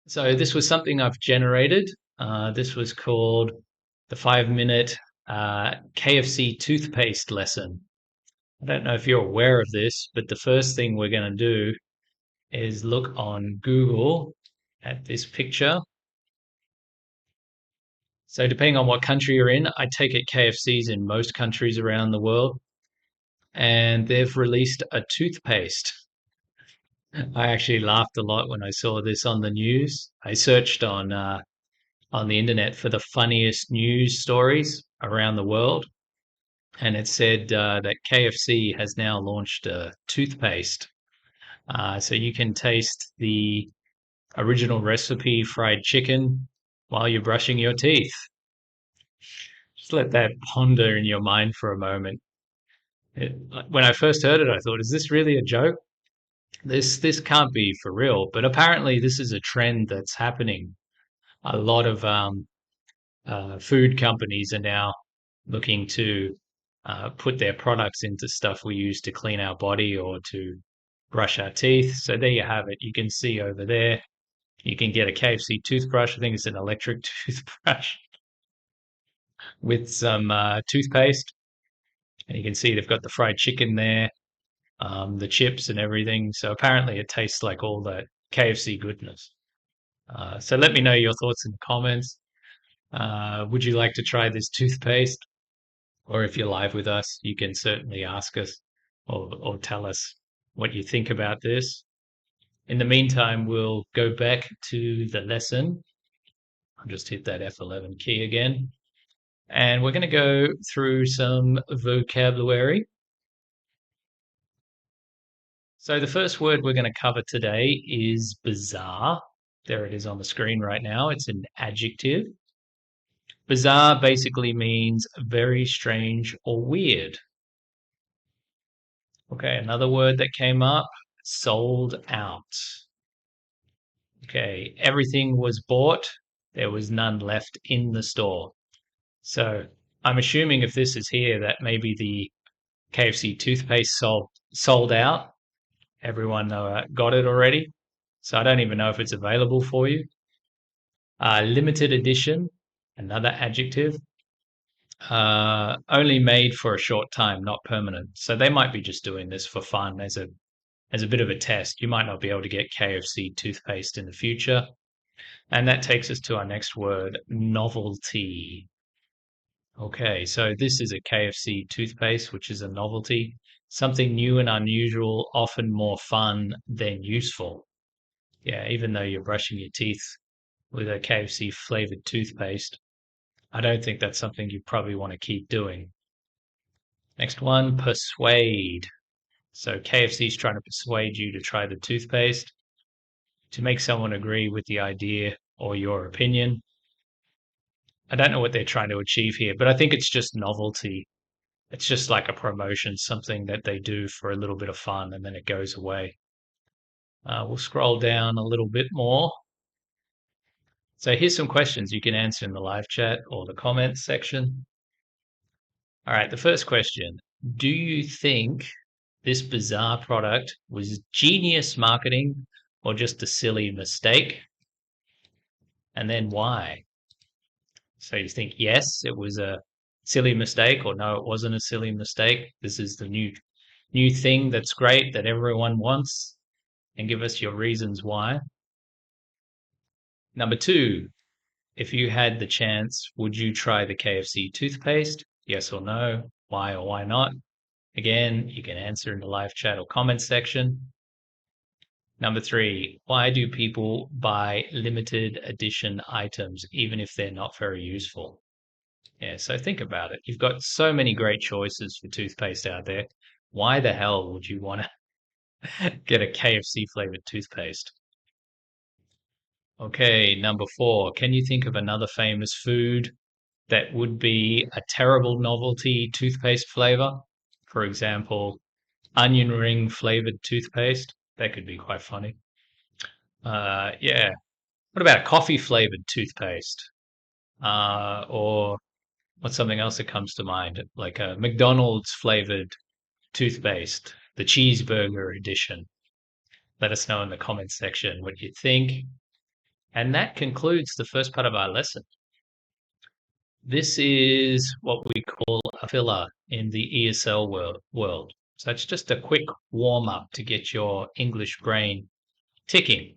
So this was something I've generated. This was called the 5 minute KFC toothpaste lesson. I don't know if you're aware of this, but the first thing we're going to do is look on Google at this picture. So depending on what country you're in, I take it KFC's in most countries around the world, and they've released a toothpaste. I actually laughed a lot when I saw this on the news. I searched on the internet for the funniest news stories around the world, and it said that KFC has now launched a toothpaste. So you can taste the original recipe fried chicken while you're brushing your teeth. Just let that ponder in your mind for a moment. When I first heard it, I thought, is this really a joke? This can't be for real. But apparently, this is a trend that's happening. A lot of food companies are now looking to put their products into stuff we use to clean our body or to brush our teeth. So there you have it. You can see over there, you can get a KFC toothbrush. I think it's an electric toothbrush with some toothpaste. And you can see they've got the fried chicken there, the chips and everything. So apparently it tastes like all that KFC goodness. So let me know your thoughts in the comments. Would you like to try this toothpaste? Or if you're live with us, you can certainly ask us or tell us what you think about this. In the meantime, we'll go back to the lesson. I'll just hit that F11 key again. And we're going to go through some vocabulary. So the first word we're going to cover today is bizarre. There it is on the screen right now. It's an adjective. Bizarre basically means very strange or weird. Okay, another word that came up, sold out. Okay, everything was bought. There was none left in the store. So I'm assuming if this is here that maybe the KFC toothpaste sold out. Everyone got it already. So I don't even know if it's available for you. Limited edition, another adjective. Only made for a short time, not permanent. So they might be just doing this for fun as a bit of a test. You might not be able to get KFC toothpaste in the future. And that takes us to our next word, novelty. Okay, so this is a KFC toothpaste, which is a novelty, something new and unusual, often more fun than useful. Yeah, even though you're brushing your teeth with a KFC flavored toothpaste, I don't think that's something you probably want to keep doing. Next one, persuade. So KFC is trying to persuade you to try the toothpaste, to make someone agree with the idea or your opinion. I don't know what they're trying to achieve here, but I think it's just novelty. It's just like a promotion, something that they do for a little bit of fun and then it goes away. We'll scroll down a little bit more. So here's some questions you can answer in the live chat or the comments section. All right, the first question. Do you think this bizarre product was genius marketing or just a silly mistake? And then why? So you think, yes, it was a silly mistake, or no, it wasn't a silly mistake. This is the new thing that's great that everyone wants, and give us your reasons why. Number two, if you had the chance, would you try the KFC toothpaste? Yes or no? Why or why not? Again, you can answer in the live chat or comment section. Number three, why do people buy limited edition items even if they're not very useful? Yeah, so think about it. You've got so many great choices for toothpaste out there. Why the hell would you want to get a KFC flavored toothpaste? Okay, number four. Can you think of another famous food that would be a terrible novelty toothpaste flavor? For example, onion ring flavored toothpaste. That could be quite funny. Yeah. What about a coffee flavored toothpaste? Or what's something else that comes to mind? Like a McDonald's flavored toothpaste, the cheeseburger edition. Let us know in the comments section what you think. And that concludes the first part of our lesson. This is what we call a filler in the ESL world. So it's just a quick warm up to get your English brain ticking.